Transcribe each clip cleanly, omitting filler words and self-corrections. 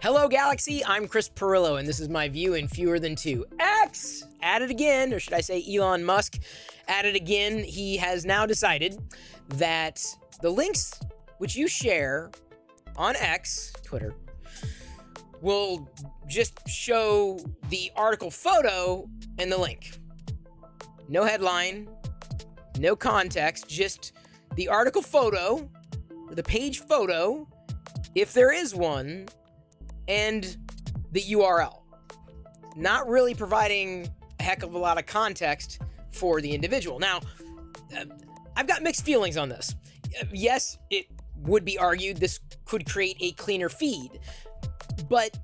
Hello, Galaxy. I'm Chris Pirillo, and this is my view in fewer than two. X at it again, or should I say Elon Musk at it again. He has now decided that the links which you share on X, Twitter, will just show the article photo and the link. No headline, no context, just the article photo, or the page photo, if there is one, and the URL. Not really providing a heck of a lot of context for the individual. Now, I've got mixed feelings on this. Yes, it would be argued this could create a cleaner feed, but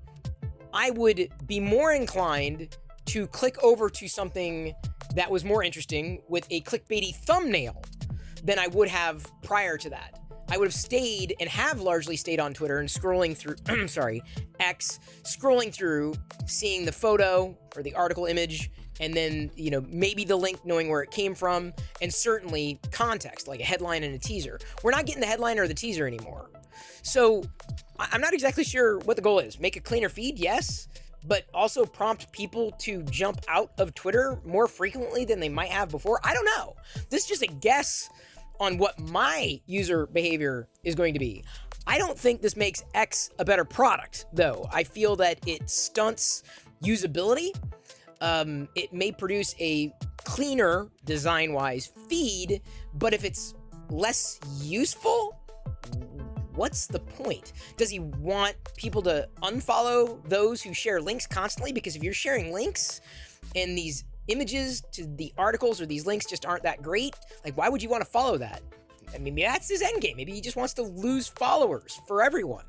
I would be more inclined to click over to something that was more interesting with a clickbaity thumbnail than I would have prior to that. I would have stayed and have largely stayed on Twitter and scrolling through, X, scrolling through, seeing the photo or the article image, and then, maybe the link, knowing where it came from, and certainly context, like a headline and a teaser. We're not getting the headline or the teaser anymore. So I'm not exactly sure what the goal is. Make a cleaner feed, yes, but also prompt people to jump out of Twitter more frequently than they might have before. I don't know. This is just a guess on what my user behavior is going to be. I don't think this makes X a better product, though. I feel that it stunts usability. It may produce a cleaner, design-wise, feed, but if it's less useful, what's the point? Does he want people to unfollow those who share links constantly? Because if you're sharing links and these images to the articles or these links just aren't that great, like, why would you want to follow that? I mean, that's his end game. Maybe he just wants to lose followers for everyone.